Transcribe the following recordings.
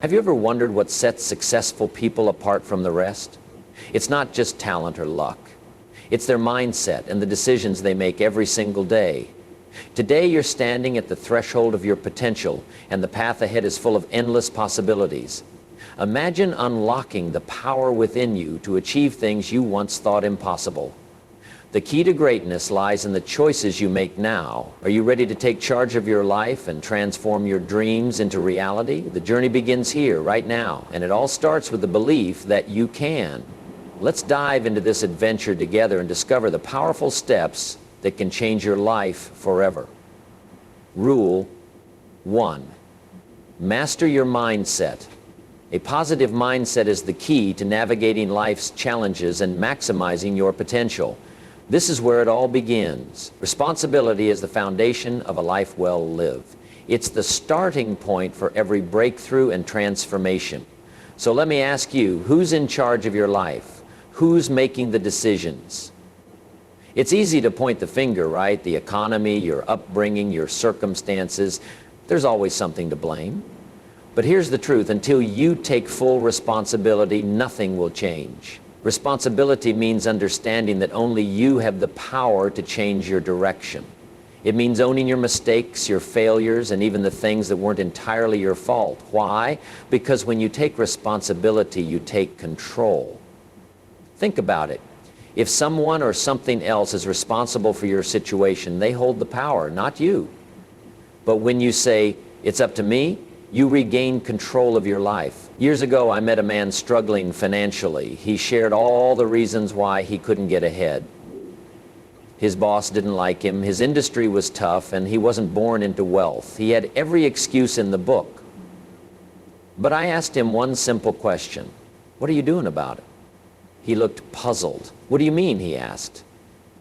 Have you ever wondered what sets successful people apart from the rest? It's not just talent or luck. It's their mindset and the decisions they make every single day. Today you're standing at the threshold of your potential, and the path ahead is full of endless possibilities. Imagine unlocking the power within you to achieve things you once thought impossible. The key to greatness lies in the choices you make now. Are you ready to take charge of your life and transform your dreams into reality? The journey begins here, right now, and it all starts with the belief that you can. Let's dive into this adventure together and discover the powerful steps that can change your life forever. Rule 1. Master your mindset. A positive mindset is the key to navigating life's challenges and maximizing your potential. This is where it all begins. Responsibility is the foundation of a life well lived. It's the starting point for every breakthrough and transformation. So let me ask you, who's in charge of your life? Who's making the decisions? It's easy to point the finger, right? The economy, your upbringing, your circumstances. There's always something to blame. But here's the truth, until you take full responsibility, nothing will change. Responsibility means understanding that only you have the power to change your direction. It means owning your mistakes, your failures, and even the things that weren't entirely your fault. Why? Because when you take responsibility, you take control. Think about it. If someone or something else is responsible for your situation, they hold the power, not you. But when you say, "It's up to me," you regain control of your life. Years ago, I met a man struggling financially. He shared all the reasons why he couldn't get ahead. His boss didn't like him, his industry was tough, and he wasn't born into wealth. He had every excuse in the book. But I asked him one simple question. "What are you doing about it?" He looked puzzled. "What do you mean?" he asked.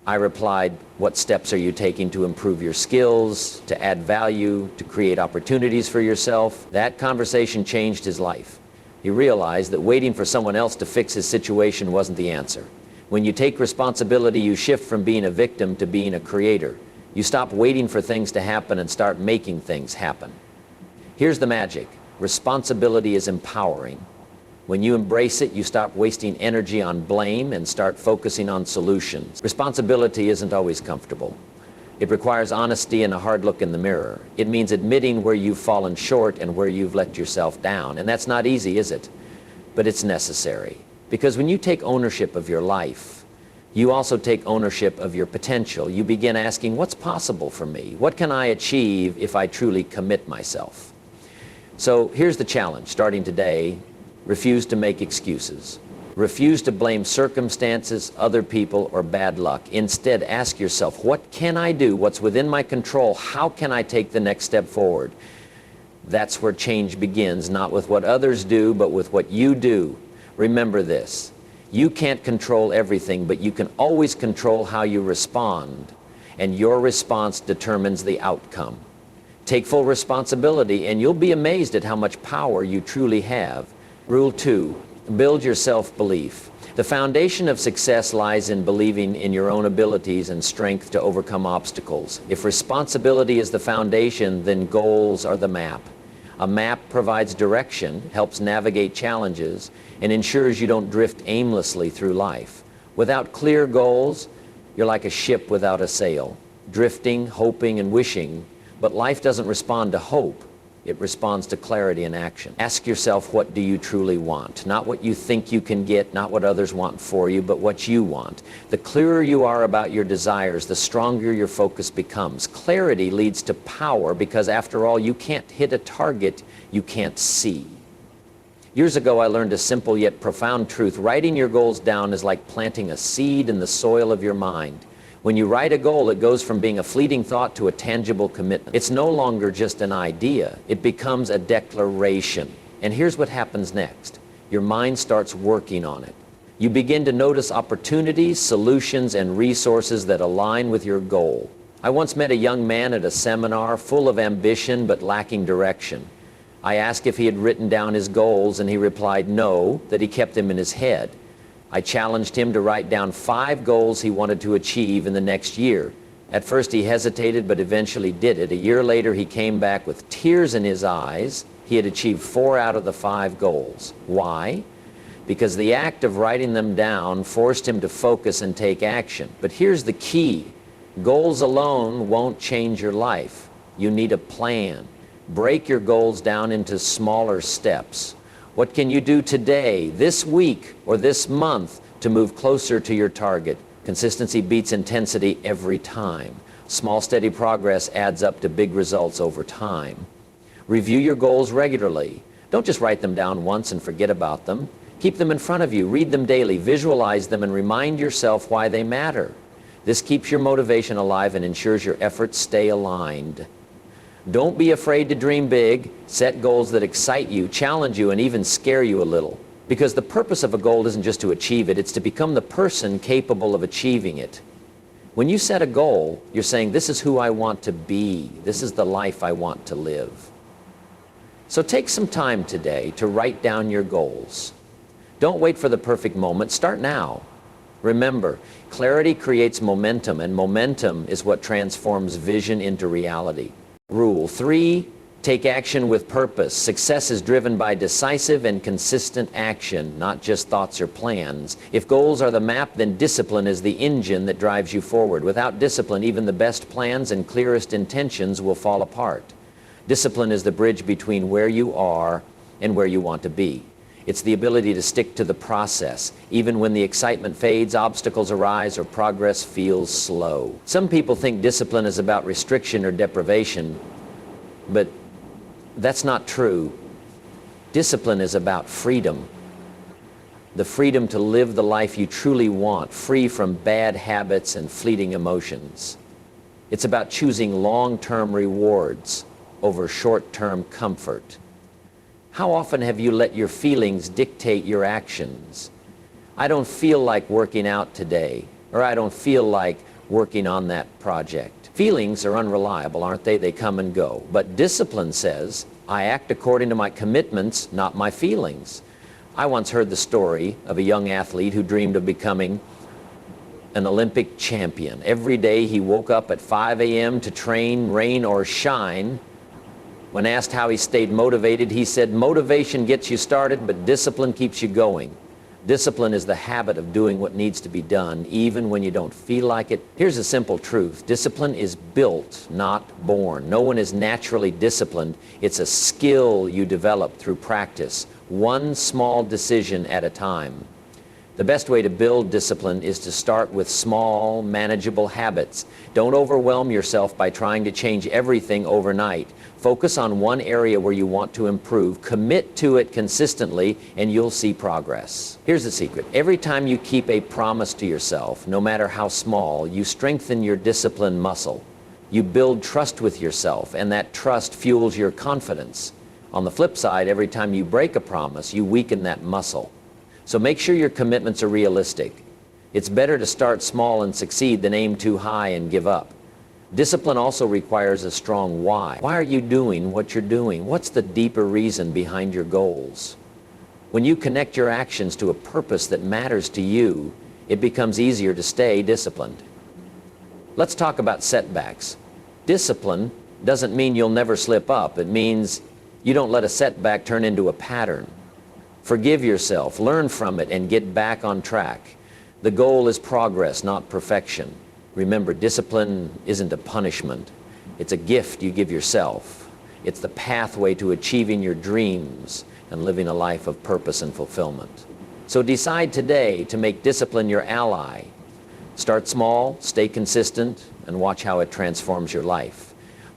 I replied, "What steps are you taking to improve your skills, to add value, to create opportunities for yourself?" That conversation changed his life. He realized that waiting for someone else to fix his situation wasn't the answer. When you take responsibility, you shift from being a victim to being a creator. You stop waiting for things to happen and start making things happen. Here's the magic. Responsibility is empowering. When you embrace it, you stop wasting energy on blame and start focusing on solutions. Responsibility isn't always comfortable. It requires honesty and a hard look in the mirror. It means admitting where you've fallen short and where you've let yourself down. And that's not easy, is it? But it's necessary. Because when you take ownership of your life, you also take ownership of your potential. You begin asking, what's possible for me? What can I achieve if I truly commit myself? So here's the challenge, starting today. Refuse to make excuses. Refuse to blame circumstances, other people, or bad luck. Instead, ask yourself, what can I do? What's within my control? How can I take the next step forward? That's where change begins, not with what others do, but with what you do. Remember this. You can't control everything, but you can always control how you respond, and your response determines the outcome. Take full responsibility, and you'll be amazed at how much power you truly have. Rule 2, build your self-belief. The foundation of success lies in believing in your own abilities and strength to overcome obstacles. If responsibility is the foundation, then goals are the map. A map provides direction, helps navigate challenges, and ensures you don't drift aimlessly through life. Without clear goals, you're like a ship without a sail, drifting, hoping, and wishing, but life doesn't respond to hope. It responds to clarity and action. Ask yourself, what do you truly want? Not what you think you can get, not what others want for you, but what you want. The clearer you are about your desires, the stronger your focus becomes. Clarity leads to power because, after all, you can't hit a target you can't see. Years ago, I learned a simple yet profound truth. Writing your goals down is like planting a seed in the soil of your mind. When you write a goal, it goes from being a fleeting thought to a tangible commitment. It's no longer just an idea. It becomes a declaration. And here's what happens next. Your mind starts working on it. You begin to notice opportunities, solutions, and resources that align with your goal. I once met a young man at a seminar full of ambition but lacking direction. I asked if he had written down his goals, and he replied no, that he kept them in his head. I challenged him to write down 5 goals he wanted to achieve in the next year. At first he hesitated, but eventually did it. A year later he came back with tears in his eyes. he had achieved 4 out of the 5 goals. Why? Because the act of writing them down forced him to focus and take action. But here's the key. Goals alone won't change your life. You need a plan. Break your goals down into smaller steps. What can you do today, this week, or this month to move closer to your target? Consistency beats intensity every time. Small, steady progress adds up to big results over time. Review your goals regularly. Don't just write them down once and forget about them. Keep them in front of you, read them daily, visualize them, and remind yourself why they matter. This keeps your motivation alive and ensures your efforts stay aligned. Don't be afraid to dream big. Set goals that excite you, challenge you, and even scare you a little. Because the purpose of a goal isn't just to achieve it, it's to become the person capable of achieving it. When you set a goal, you're saying, this is who I want to be. This is the life I want to live. So take some time today to write down your goals. Don't wait for the perfect moment. Start now. Remember, clarity creates momentum, and momentum is what transforms vision into reality. Rule 3, take action with purpose. Success is driven by decisive and consistent action, not just thoughts or plans. If goals are the map, then discipline is the engine that drives you forward. Without discipline, even the best plans and clearest intentions will fall apart. Discipline is the bridge between where you are and where you want to be. It's the ability to stick to the process, even when the excitement fades, obstacles arise, or progress feels slow. Some people think discipline is about restriction or deprivation, but that's not true. Discipline is about freedom. The freedom to live the life you truly want, free from bad habits and fleeting emotions. It's about choosing long-term rewards over short-term comfort. How often have you let your feelings dictate your actions? I don't feel like working out today, or I don't feel like working on that project. Feelings are unreliable, aren't they? They come and go. But discipline says, I act according to my commitments, not my feelings. I once heard the story of a young athlete who dreamed of becoming an Olympic champion. Every day he woke up at 5 a.m. to train, rain or shine. When asked how he stayed motivated, he said, motivation gets you started, but discipline keeps you going. Discipline is the habit of doing what needs to be done, even when you don't feel like it. Here's a simple truth. Discipline is built, not born. No one is naturally disciplined. It's a skill you develop through practice, one small decision at a time. The best way to build discipline is to start with small, manageable habits. Don't overwhelm yourself by trying to change everything overnight. Focus on one area where you want to improve, commit to it consistently, and you'll see progress. Here's the secret. Every time you keep a promise to yourself, no matter how small, you strengthen your discipline muscle. You build trust with yourself, and that trust fuels your confidence. On the flip side, every time you break a promise, you weaken that muscle. So make sure your commitments are realistic. It's better to start small and succeed than aim too high and give up. Discipline also requires a strong why. Why are you doing what you're doing? What's the deeper reason behind your goals? When you connect your actions to a purpose that matters to you, it becomes easier to stay disciplined. Let's talk about setbacks. Discipline doesn't mean you'll never slip up. It means you don't let a setback turn into a pattern. Forgive yourself, learn from it, and get back on track. The goal is progress, not perfection. Remember, discipline isn't a punishment. It's a gift you give yourself. It's the pathway to achieving your dreams and living a life of purpose and fulfillment. So decide today to make discipline your ally. Start small, stay consistent, and watch how it transforms your life.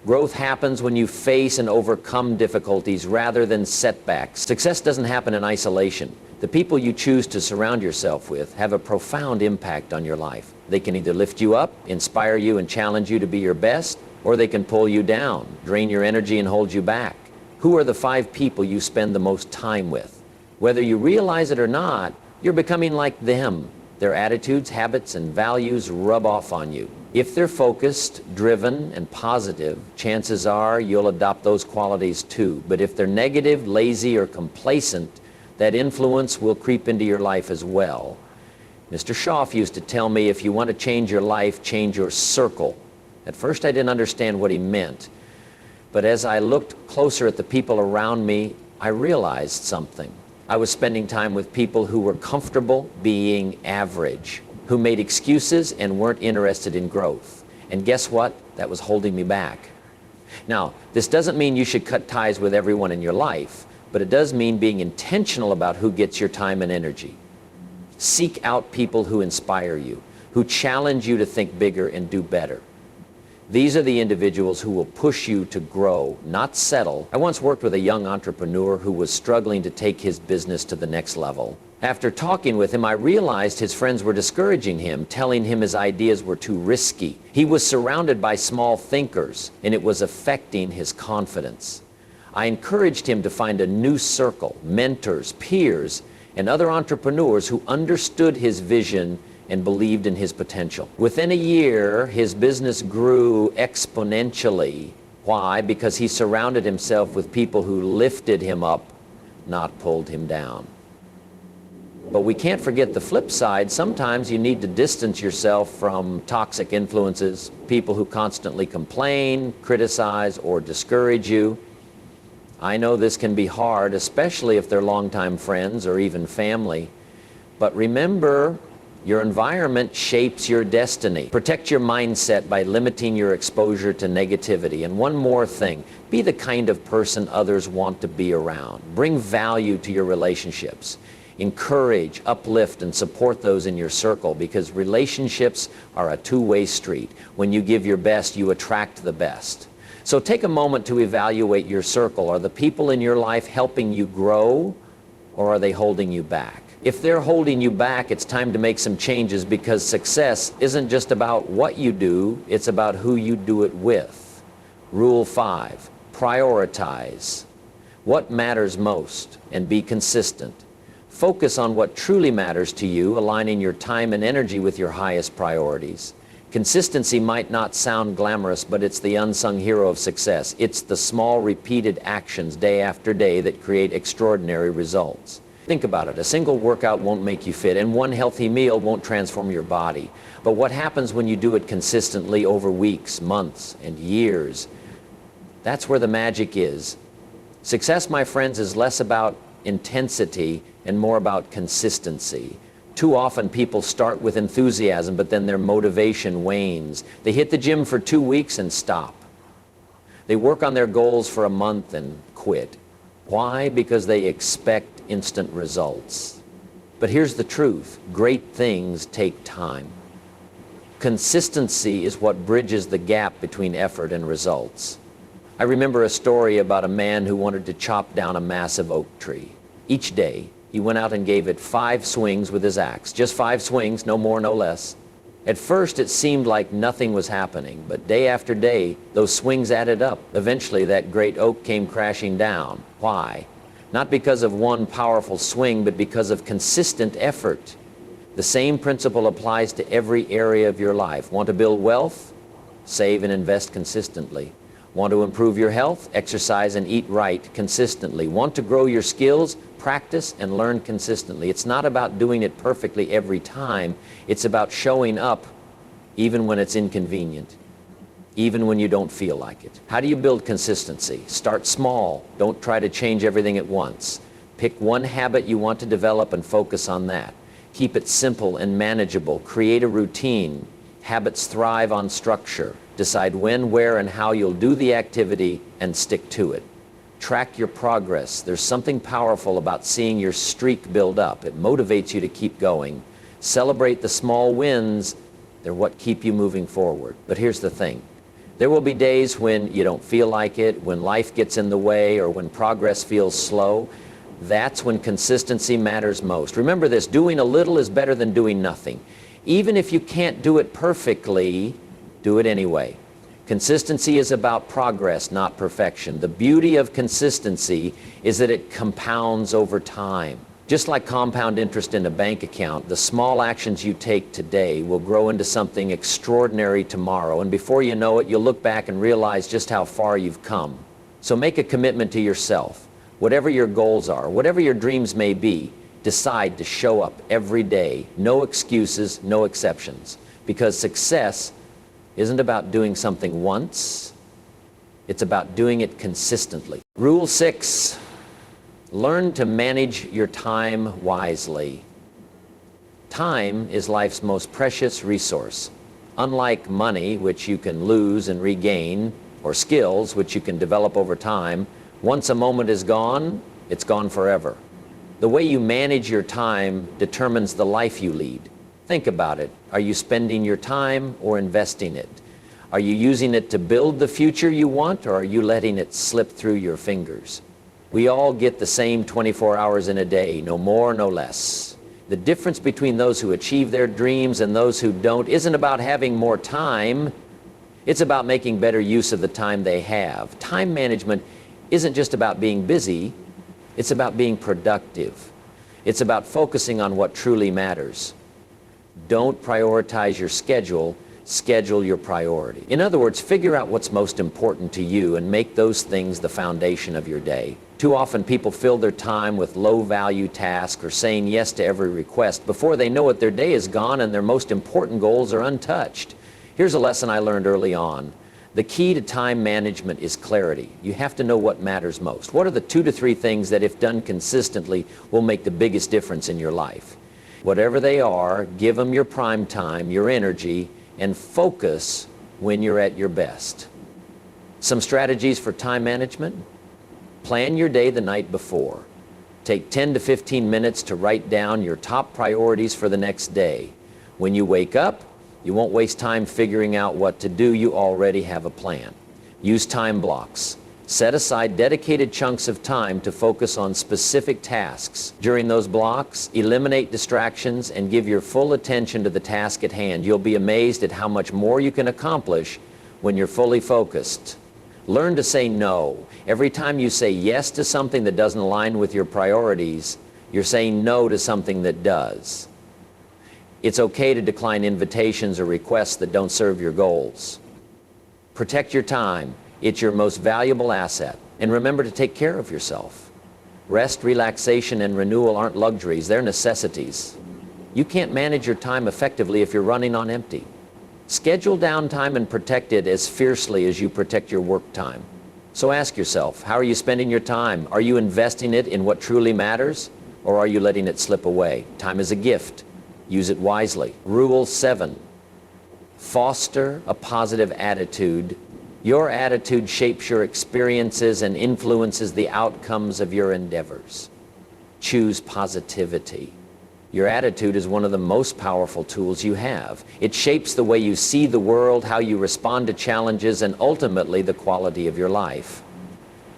Growth happens when you face and overcome difficulties rather than setbacks. Success doesn't happen in isolation. The people you choose to surround yourself with have a profound impact on your life. They can either lift you up, inspire you, and challenge you to be your best, or they can pull you down, drain your energy, and hold you back. Who are the 5 people you spend the most time with? Whether you realize it or not, you're becoming like them. Their attitudes, habits, and values rub off on you. If they're focused, driven, and positive, chances are you'll adopt those qualities too. But if they're negative, lazy, or complacent, that influence will creep into your life as well. Mr. Schaff used to tell me, if you want to change your life, change your circle. At first I didn't understand what he meant, But as I looked closer at the people around me, I realized something. I was spending time with people who were comfortable being average, who made excuses and weren't interested in growth. And guess what? That was holding me back. Now, this doesn't mean you should cut ties with everyone in your life, but it does mean being intentional about who gets your time and energy. Seek out people who inspire you, who challenge you to think bigger and do better. These are the individuals who will push you to grow, not settle. I once worked with a young entrepreneur who was struggling to take his business to the next level. After talking with him, I realized his friends were discouraging him, telling him his ideas were too risky. He was surrounded by small thinkers, and it was affecting his confidence. I encouraged him to find a new circle, mentors, peers, and other entrepreneurs who understood his vision and believed in his potential. Within a year, his business grew exponentially. Why? Because he surrounded himself with people who lifted him up, not pulled him down. But we can't forget the flip side. Sometimes you need to distance yourself from toxic influences, people who constantly complain, criticize, or discourage you. I know this can be hard, especially if they're longtime friends or even family. But remember, your environment shapes your destiny. Protect your mindset by limiting your exposure to negativity. And one more thing, be the kind of person others want to be around. Bring value to your relationships. Encourage, uplift, and support those in your circle, because relationships are a two-way street. When you give your best, you attract the best. So take a moment to evaluate your circle. Are the people in your life helping you grow, or are they holding you back? If they're holding you back, it's time to make some changes, because success isn't just about what you do, it's about who you do it with. Rule 5, prioritize. What matters most, and be consistent. Focus on what truly matters to you, aligning your time and energy with your highest priorities. Consistency might not sound glamorous, but it's the unsung hero of success. It's the small, repeated actions day after day that create extraordinary results. Think about it. A single workout won't make you fit, and one healthy meal won't transform your body. But what happens when you do it consistently over weeks, months, and years? That's where the magic is. Success, my friends, is less about intensity and more about consistency. Too often people start with enthusiasm, but then their motivation wanes. They hit the gym for 2 weeks and stop. They work on their goals for a month and quit. Why? Because they expect instant results. But here's the truth. Great things take time. Consistency is what bridges the gap between effort and results. I remember a story about a man who wanted to chop down a massive oak tree. Each day, he went out and gave it 5 swings with his axe. Just 5 swings, no more, no less. At first, it seemed like nothing was happening, but day after day, those swings added up. Eventually, that great oak came crashing down. Why? Not because of one powerful swing, but because of consistent effort. The same principle applies to every area of your life. Want to build wealth? Save and invest consistently. Want to improve your health? Exercise and eat right consistently. Want to grow your skills? Practice and learn consistently. It's not about doing it perfectly every time. It's about showing up even when it's inconvenient, even when you don't feel like it. How do you build consistency? Start small. Don't try to change everything at once. Pick one habit you want to develop and focus on that. Keep it simple and manageable. Create a routine. Habits thrive on structure. Decide when, where, and how you'll do the activity and stick to it. Track your progress. There's something powerful about seeing your streak build up. It motivates you to keep going. Celebrate the small wins. They're what keep you moving forward. But here's the thing. There will be days when you don't feel like it, when life gets in the way, or when progress feels slow. That's when consistency matters most. Remember this, doing a little is better than doing nothing. Even if you can't do it perfectly, do it anyway. Consistency is about progress, not perfection. The beauty of consistency is that it compounds over time. Just like compound interest in a bank account, the small actions you take today will grow into something extraordinary tomorrow, and before you know it, you'll look back and realize just how far you've come. So make a commitment to yourself. Whatever your goals are, whatever your dreams may be, decide to show up every day. No excuses, no exceptions. Because success isn't about doing something once, It's about doing it consistently. Rule 6, learn to manage your time wisely. Time is life's most precious resource. Unlike money, which you can lose and regain, or skills, which you can develop over time, once a moment is gone, it's gone forever. The way you manage your time determines the life you lead. Think about it. Are you spending your time or investing it? Are you using it to build the future you want, or are you letting it slip through your fingers? We all get the same 24 hours in a day, no more, no less. The difference between those who achieve their dreams and those who don't isn't about having more time. It's about making better use of the time they have. Time management isn't just about being busy. It's about being productive. It's about focusing on what truly matters. Don't prioritize your schedule, schedule your priority. In other words, figure out what's most important to you and make those things the foundation of your day. Too often people fill their time with low-value tasks or saying yes to every request. Before they know it, their day is gone and their most important goals are untouched. Here's a lesson I learned early on. The key to time management is clarity. You have to know what matters most. What are the 2 to 3 things that, if done consistently, will make the biggest difference in your life? Whatever they are, give them your prime time, your energy, and focus when you're at your best. Some strategies for time management: plan your day the night before. Take 10 to 15 minutes to write down your top priorities for the next day. When you wake up, you won't waste time figuring out what to do. You already have a plan. Use time blocks. Set aside dedicated chunks of time to focus on specific tasks. During those blocks, eliminate distractions and give your full attention to the task at hand. You'll be amazed at how much more you can accomplish when you're fully focused. Learn to say no. Every time you say yes to something that doesn't align with your priorities, you're saying no to something that does. It's okay to decline invitations or requests that don't serve your goals. Protect your time. It's your most valuable asset. And remember to take care of yourself. Rest, relaxation, and renewal aren't luxuries, they're necessities. You can't manage your time effectively if you're running on empty. Schedule downtime and protect it as fiercely as you protect your work time. So ask yourself, how are you spending your time? Are you investing it in what truly matters, or are you letting it slip away? Time is a gift. Use it wisely. Rule 7, foster a positive attitude. Your attitude shapes your experiences and influences the outcomes of your endeavors. Choose positivity. Your attitude is one of the most powerful tools you have. It shapes the way you see the world, how you respond to challenges, and ultimately the quality of your life.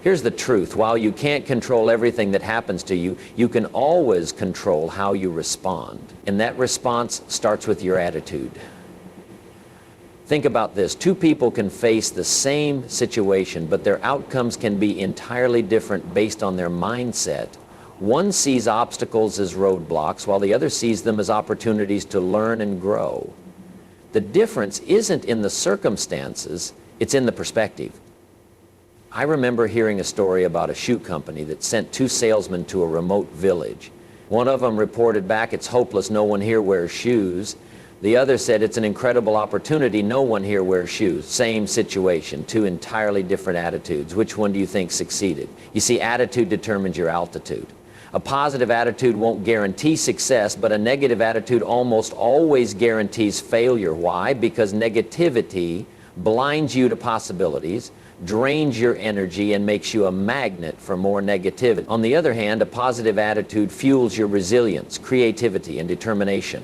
Here's the truth. While you can't control everything that happens to you, you can always control how you respond. And that response starts with your attitude. Think about this. 2 people can face the same situation, but their outcomes can be entirely different based on their mindset. One sees obstacles as roadblocks, while the other sees them as opportunities to learn and grow. The difference isn't in the circumstances, it's in the perspective. I remember hearing a story about a shoe company that sent 2 salesmen to a remote village. One of them reported back, "It's hopeless, no one here wears shoes." The other said, "It's an incredible opportunity, no one here wears shoes." Same situation, 2 entirely different attitudes. Which one do you think succeeded? You see, attitude determines your altitude. A positive attitude won't guarantee success, but a negative attitude almost always guarantees failure. Why? Because negativity blinds you to possibilities, drains your energy, and makes you a magnet for more negativity. On the other hand, a positive attitude fuels your resilience, creativity, and determination.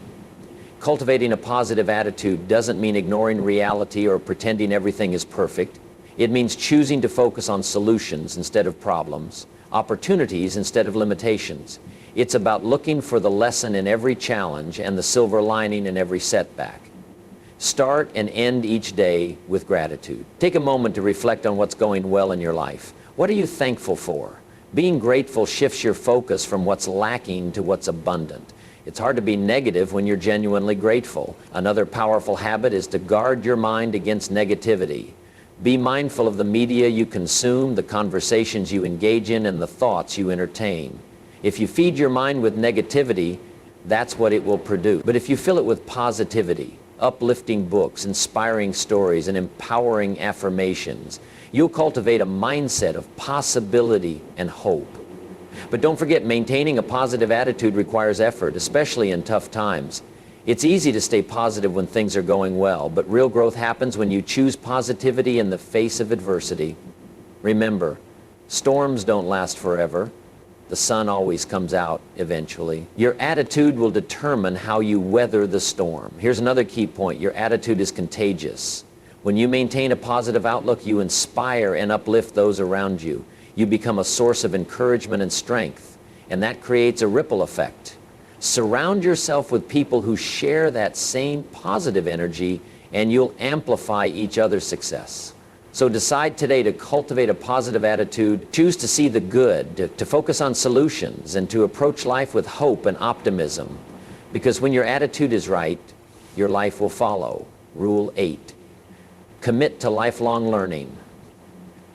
Cultivating a positive attitude doesn't mean ignoring reality or pretending everything is perfect. It means choosing to focus on solutions instead of problems, opportunities instead of limitations. It's about looking for the lesson in every challenge and the silver lining in every setback. Start and end each day with gratitude. Take a moment to reflect on what's going well in your life. What are you thankful for? Being grateful shifts your focus from what's lacking to what's abundant. It's hard to be negative when you're genuinely grateful. Another powerful habit is to guard your mind against negativity. Be mindful of the media you consume, the conversations you engage in, and the thoughts you entertain. If you feed your mind with negativity, that's what it will produce. But if you fill it with positivity, uplifting books, inspiring stories, and empowering affirmations. You'll cultivate a mindset of possibility and hope. But don't forget, maintaining a positive attitude requires effort, especially in tough times. It's easy to stay positive when things are going well, but real growth happens when you choose positivity in the face of adversity. Remember, storms don't last forever. The sun always comes out eventually. Your attitude will determine how you weather the storm. Here's another key point. Your attitude is contagious. When you maintain a positive outlook, you inspire and uplift those around you. You become a source of encouragement and strength, and that creates a ripple effect. Surround yourself with people who share that same positive energy, and you'll amplify each other's success. So decide today to cultivate a positive attitude, choose to see the good, to focus on solutions, and to approach life with hope and optimism. Because when your attitude is right, your life will follow. Rule 8. Commit to lifelong learning.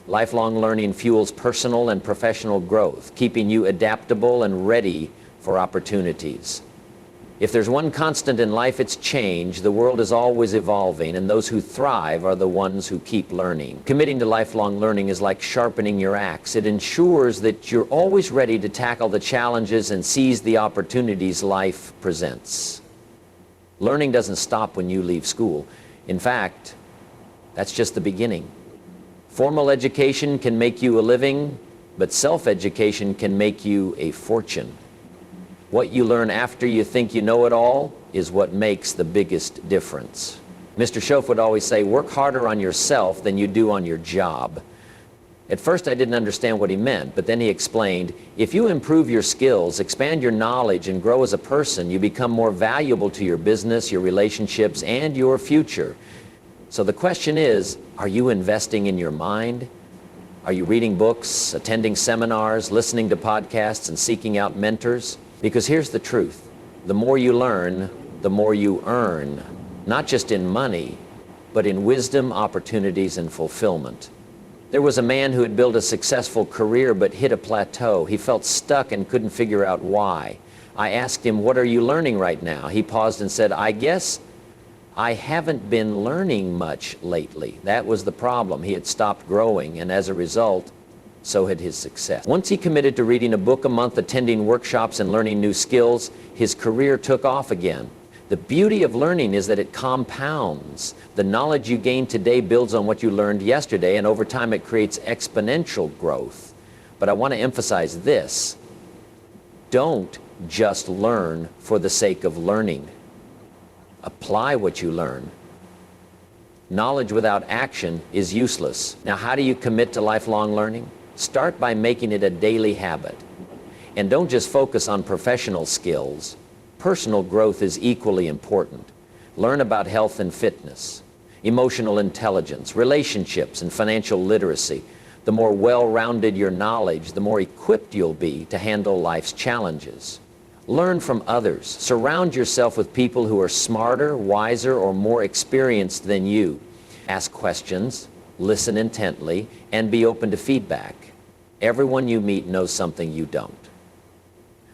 Lifelong learning fuels personal and professional growth, keeping you adaptable and ready for opportunities. If there's one constant in life, it's change. The world is always evolving, and those who thrive are the ones who keep learning. Committing to lifelong learning is like sharpening your axe. It ensures that you're always ready to tackle the challenges and seize the opportunities life presents. Learning doesn't stop when you leave school. In fact, that's just the beginning. Formal education can make you a living, but self-education can make you a fortune. What you learn after you think you know it all is what makes the biggest difference. Mr. Schoaf would always say, work harder on yourself than you do on your job. At first I didn't understand what he meant, but then he explained, if you improve your skills, expand your knowledge, and grow as a person, you become more valuable to your business, your relationships, and your future. So the question is, are you investing in your mind? Are you reading books, attending seminars, listening to podcasts, and seeking out mentors? Because here's the truth. The more you learn, the more you earn, not just in money, but in wisdom, opportunities, and fulfillment. There was a man who had built a successful career but hit a plateau. He felt stuck and couldn't figure out why. I asked him, what are you learning right now? He paused and said, I guess I haven't been learning much lately. That was the problem. He had stopped growing, and as a result, so had his success. Once he committed to reading a book a month, attending workshops, and learning new skills, his career took off again. The beauty of learning is that it compounds. The knowledge you gain today builds on what you learned yesterday, and over time it creates exponential growth. But I want to emphasize this. Don't just learn for the sake of learning. Apply what you learn. Knowledge without action is useless. Now, how do you commit to lifelong learning? Start by making it a daily habit. And don't just focus on professional skills. Personal growth is equally important. Learn about health and fitness, emotional intelligence, relationships, and financial literacy. The more well-rounded your knowledge, the more equipped you'll be to handle life's challenges. Learn from others. Surround yourself with people who are smarter, wiser, or more experienced than you. Ask questions, listen intently, and be open to feedback. Everyone you meet knows something you don't.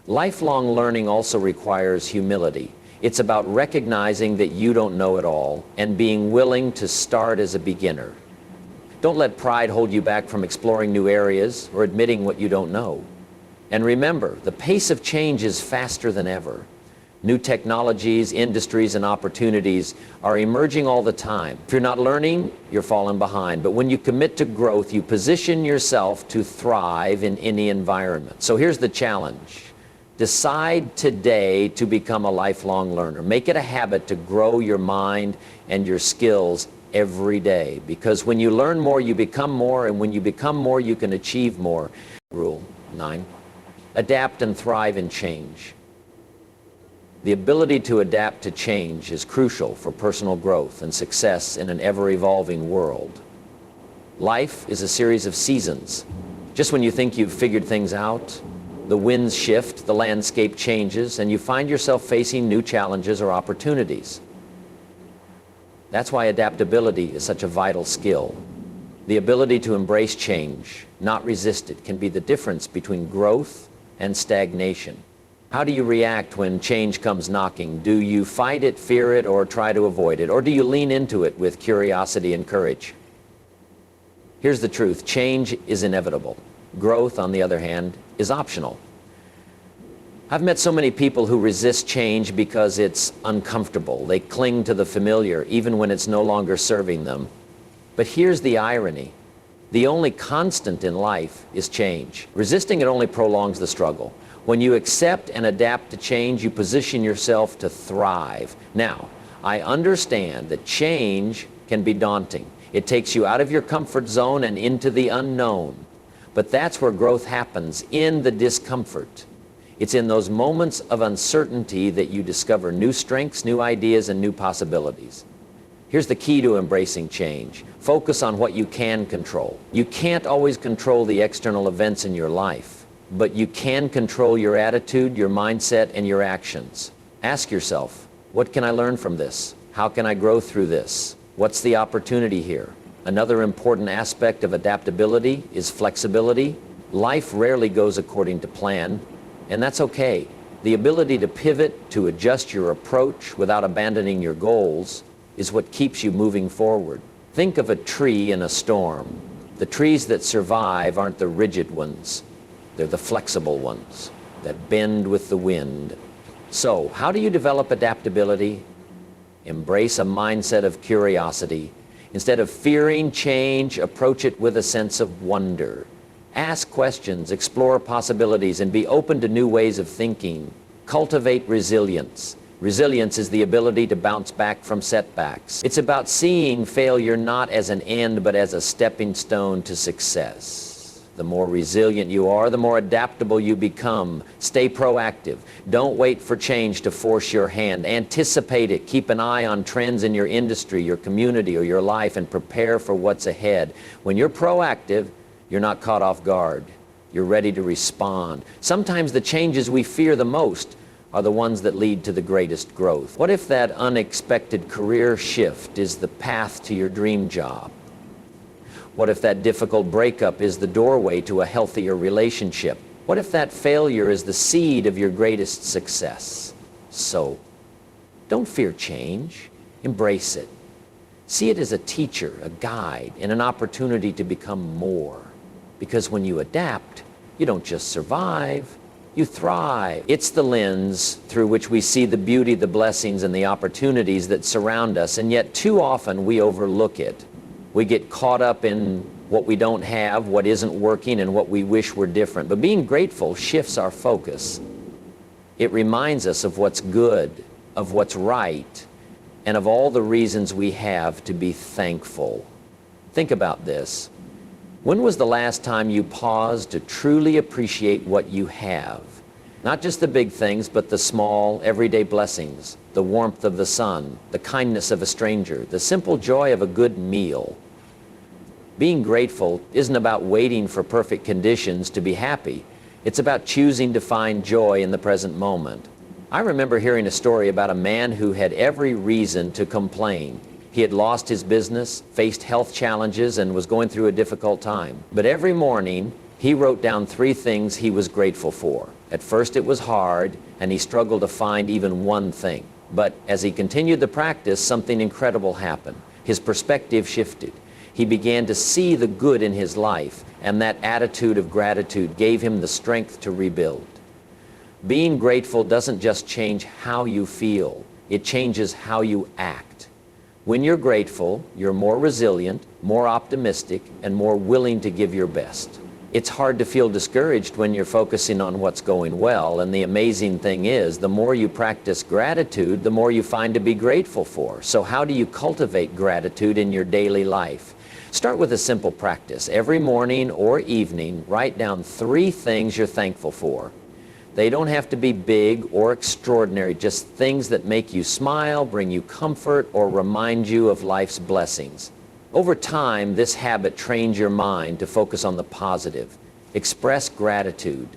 Lifelong learning also requires humility. It's about recognizing that you don't know it all and being willing to start as a beginner. Don't let pride hold you back from exploring new areas or admitting what you don't know. And remember, the pace of change is faster than ever. New technologies, industries, and opportunities are emerging all the time. If you're not learning, you're falling behind. But when you commit to growth, you position yourself to thrive in any environment. So here's the challenge. Decide today to become a lifelong learner. Make it a habit to grow your mind and your skills every day. Because when you learn more, you become more, and when you become more, you can achieve more. Rule 9. Adapt and thrive in change. The ability to adapt to change is crucial for personal growth and success in an ever-evolving world. Life is a series of seasons. Just when you think you've figured things out, the winds shift, the landscape changes, and you find yourself facing new challenges or opportunities. That's why adaptability is such a vital skill. The ability to embrace change, not resist it, can be the difference between growth and stagnation. How do you react when change comes knocking? Do you fight it, fear it, or try to avoid it? Or do you lean into it with curiosity and courage? Here's the truth. Change is inevitable. Growth, on the other hand, is optional. I've met so many people who resist change because it's uncomfortable. They cling to the familiar, even when it's no longer serving them. But here's the irony. The only constant in life is change. Resisting it only prolongs the struggle. When you accept and adapt to change, you position yourself to thrive. Now, I understand that change can be daunting. It takes you out of your comfort zone and into the unknown. But that's where growth happens, in the discomfort. It's in those moments of uncertainty that you discover new strengths, new ideas, and new possibilities. Here's the key to embracing change. Focus on what you can control. You can't always control the external events in your life, but you can control your attitude, your mindset, and your actions. Ask yourself, what can I learn from this? How can I grow through this? What's the opportunity here? Another important aspect of adaptability is flexibility. Life rarely goes according to plan, and that's okay. The ability to pivot, to adjust your approach without abandoning your goals, is what keeps you moving forward. Think of a tree in a storm. The trees that survive aren't the rigid ones. They're the flexible ones that bend with the wind. So, how do you develop adaptability? Embrace a mindset of curiosity. Instead of fearing change, approach it with a sense of wonder. Ask questions, explore possibilities, and be open to new ways of thinking. Cultivate resilience. Resilience is the ability to bounce back from setbacks. It's about seeing failure not as an end, but as a stepping stone to success. The more resilient you are, the more adaptable you become. Stay proactive. Don't wait for change to force your hand. Anticipate it. Keep an eye on trends in your industry, your community, or your life, and prepare for what's ahead. When you're proactive, you're not caught off guard. You're ready to respond. Sometimes the changes we fear the most are the ones that lead to the greatest growth. What if that unexpected career shift is the path to your dream job? What if that difficult breakup is the doorway to a healthier relationship? What if that failure is the seed of your greatest success? So, don't fear change. Embrace it. See it as a teacher, a guide, and an opportunity to become more. Because when you adapt, you don't just survive, you thrive. It's the lens through which we see the beauty, the blessings, and the opportunities that surround us, and yet too often we overlook it. We get caught up in what we don't have, what isn't working, and what we wish were different. But being grateful shifts our focus. It reminds us of what's good, of what's right, and of all the reasons we have to be thankful. Think about this. When was the last time you paused to truly appreciate what you have? Not just the big things, but the small, everyday blessings, the warmth of the sun, the kindness of a stranger, the simple joy of a good meal. Being grateful isn't about waiting for perfect conditions to be happy. It's about choosing to find joy in the present moment. I remember hearing a story about a man who had every reason to complain. He had lost his business, faced health challenges, and was going through a difficult time. But every morning, he wrote down 3 things he was grateful for. At first it was hard, and he struggled to find even one thing. But as he continued the practice, something incredible happened. His perspective shifted. He began to see the good in his life, and that attitude of gratitude gave him the strength to rebuild. Being grateful doesn't just change how you feel, it changes how you act. When you're grateful, you're more resilient, more optimistic, and more willing to give your best. It's hard to feel discouraged when you're focusing on what's going well, and the amazing thing is, the more you practice gratitude, the more you find to be grateful for. So how do you cultivate gratitude in your daily life? Start with a simple practice. Every morning or evening, write down 3 things you're thankful for. They don't have to be big or extraordinary, just things that make you smile, bring you comfort, or remind you of life's blessings. Over time, this habit trains your mind to focus on the positive. Express gratitude.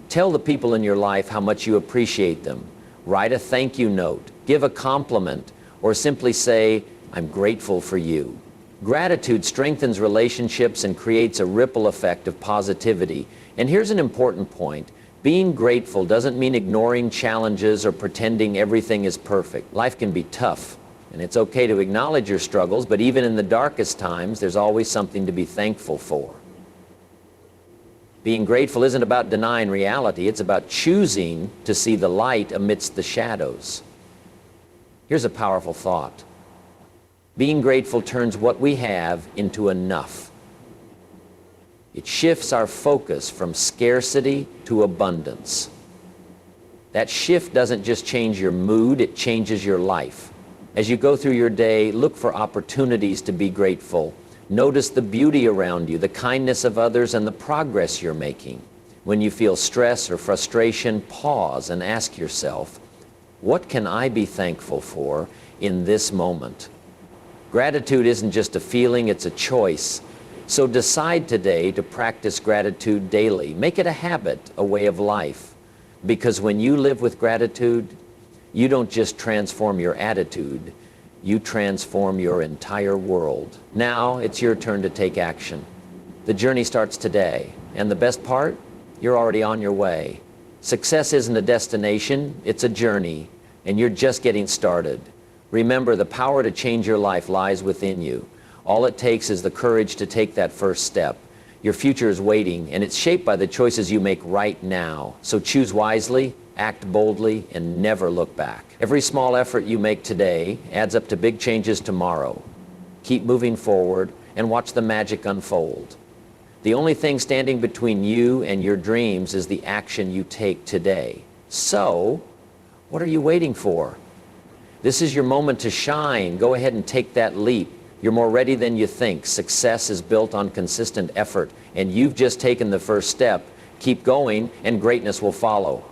Tell the people in your life how much you appreciate them. Write a thank you note, give a compliment, or simply say, "I'm grateful for you." Gratitude strengthens relationships and creates a ripple effect of positivity. And here's an important point. Being grateful doesn't mean ignoring challenges or pretending everything is perfect. Life can be tough, and it's okay to acknowledge your struggles, but even in the darkest times, there's always something to be thankful for. Being grateful isn't about denying reality, it's about choosing to see the light amidst the shadows. Here's a powerful thought. Being grateful turns what we have into enough. It shifts our focus from scarcity to abundance. That shift doesn't just change your mood, it changes your life. As you go through your day, look for opportunities to be grateful. Notice the beauty around you, the kindness of others, and the progress you're making. When you feel stress or frustration, pause and ask yourself, what can I be thankful for in this moment? Gratitude isn't just a feeling, it's a choice. So decide today to practice gratitude daily. Make it a habit, a way of life. Because when you live with gratitude, you don't just transform your attitude, you transform your entire world. Now it's your turn to take action. The journey starts today, and the best part, you're already on your way. Success isn't a destination, it's a journey, and you're just getting started. Remember, the power to change your life lies within you. All it takes is the courage to take that first step. Your future is waiting, and it's shaped by the choices you make right now. So choose wisely, act boldly, and never look back. Every small effort you make today adds up to big changes tomorrow. Keep moving forward and watch the magic unfold. The only thing standing between you and your dreams is the action you take today. So, what are you waiting for? This is your moment to shine. Go ahead and take that leap. You're more ready than you think. Success is built on consistent effort, and you've just taken the first step. Keep going, and greatness will follow.